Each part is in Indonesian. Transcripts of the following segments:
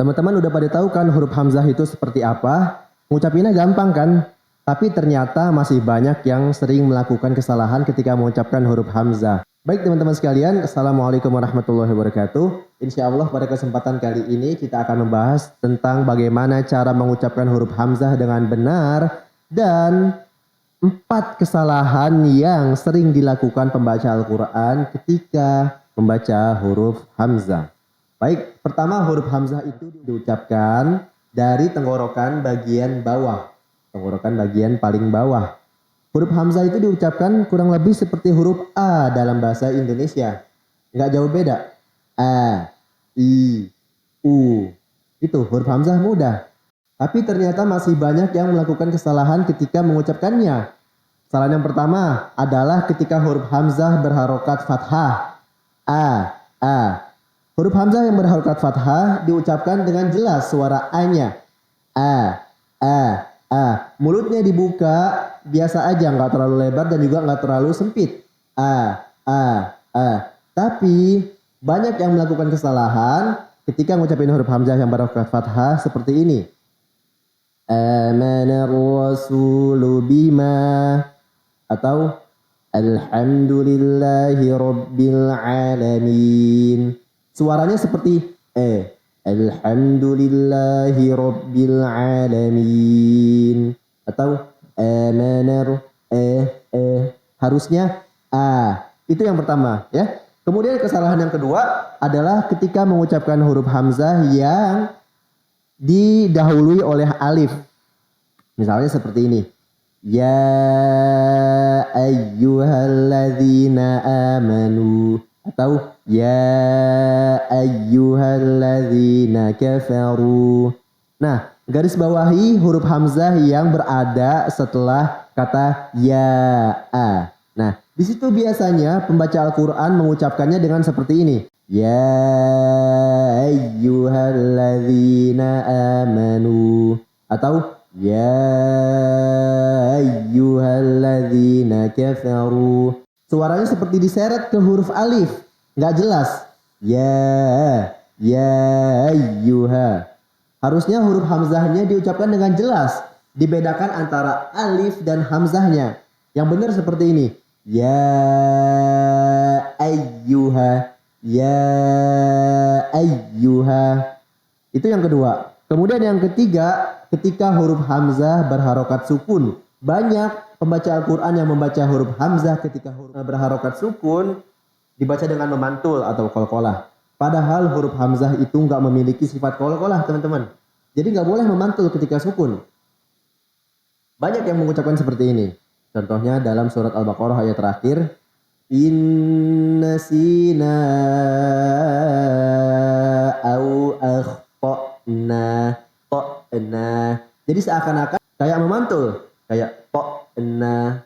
Teman-teman udah pada tahu kan huruf hamzah itu seperti apa? Ngucapinnya gampang kan? Tapi ternyata masih banyak yang sering melakukan kesalahan ketika mengucapkan huruf hamzah. Baik teman-teman sekalian, Assalamualaikum warahmatullahi wabarakatuh. Insya Allah pada kesempatan kali ini kita akan membahas tentang bagaimana cara mengucapkan huruf hamzah dengan benar dan 4 kesalahan yang sering dilakukan pembaca Al-Quran ketika membaca huruf hamzah. Baik, pertama huruf hamzah itu diucapkan dari tenggorokan bagian bawah. Tenggorokan bagian paling bawah. Huruf hamzah itu diucapkan kurang lebih seperti huruf A dalam bahasa Indonesia. Nggak jauh beda. A, I, U. Itu huruf hamzah mudah. Tapi ternyata masih banyak yang melakukan kesalahan ketika mengucapkannya. Kesalahan yang pertama adalah ketika huruf hamzah berharokat fathah. A. Huruf hamzah yang berharokat fathah diucapkan dengan jelas suara A-nya. A. Mulutnya dibuka biasa aja, nggak terlalu lebar dan juga nggak terlalu sempit. A. Tapi banyak yang melakukan kesalahan ketika ngucapin huruf hamzah yang berharokat fathah seperti ini. Amanar rasulu bima, atau alhamdulillahi rabbil alamin. Suaranya seperti alhamdulillahi rabbil alamin, atau amanar harusnya a. Itu yang pertama ya. Kemudian kesalahan yang kedua adalah ketika mengucapkan huruf hamzah yang didahului oleh alif. Misalnya seperti ini. Ya ayyuhalladzina amanu, atau ya ayyuhalladzina kafaru. Nah, garis bawahi huruf hamzah yang berada setelah kata ya a. Nah, di situ biasanya pembaca Al-Quran mengucapkannya dengan seperti ini. Ya ayyuhalladzina amanu, atau ya ayyuhalladzina kafaru. Suaranya seperti diseret ke huruf alif. Nggak jelas. Ya ayyuha. Harusnya huruf hamzahnya diucapkan dengan jelas. Dibedakan antara alif dan hamzahnya. Yang benar seperti ini. Ya ayyuha. Ya ayyuha. Itu yang kedua. Kemudian yang ketiga, ketika huruf hamzah berharokat sukun. Banyak pembaca Al-Quran yang membaca huruf hamzah ketika huruf berharokat sukun dibaca dengan memantul atau qalqalah. Padahal huruf hamzah itu nggak memiliki sifat qalqalah, teman-teman. Jadi nggak boleh memantul ketika sukun. Banyak yang mengucapkan seperti ini. Contohnya dalam surat Al-Baqarah ayat terakhir. Inna sina au akhto'na. Jadi seakan-akan kayak memantul. Kayak na.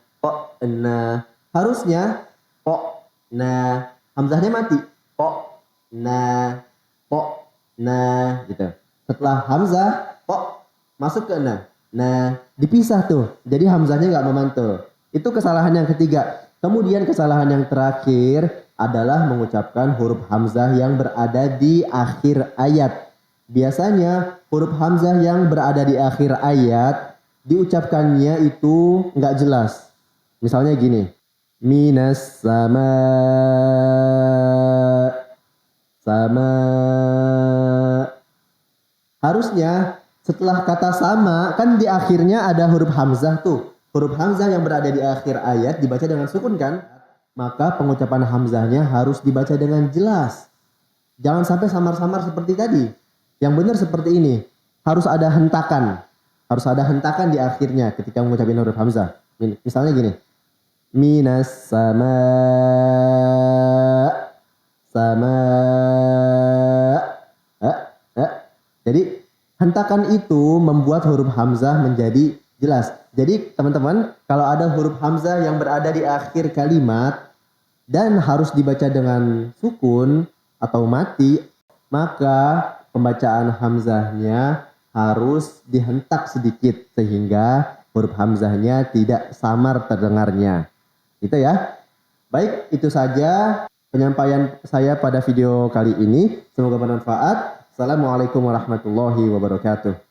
Harusnya na. Hamzahnya mati. Na. Gitu. Setelah hamzah, masuk ke na. Nah, dipisah tuh. Jadi hamzahnya nggak memantul. Itu kesalahan yang ketiga. Kemudian kesalahan yang terakhir adalah mengucapkan huruf hamzah yang berada di akhir ayat. Biasanya huruf hamzah yang berada di akhir ayat diucapkannya itu nggak jelas. Misalnya gini. Minas sama. Harusnya setelah kata sama kan di akhirnya ada huruf hamzah tuh. Huruf hamzah yang berada di akhir ayat dibaca dengan sukun kan? Maka pengucapan hamzahnya harus dibaca dengan jelas. Jangan sampai samar-samar seperti tadi. Yang benar seperti ini. Harus ada hentakan. Harus ada hentakan di akhirnya ketika mengucapkan huruf hamzah. Misalnya gini. Minas sama. Jadi hentakan itu membuat huruf hamzah menjadi jelas. Jadi teman-teman, kalau ada huruf hamzah yang berada di akhir kalimat dan harus dibaca dengan sukun atau mati, maka pembacaan hamzahnya harus dihentak sedikit sehingga huruf hamzahnya tidak samar terdengarnya. Gitu ya. Baik, itu saja penyampaian saya pada video kali ini. Semoga bermanfaat. Assalamualaikum warahmatullahi wabarakatuh.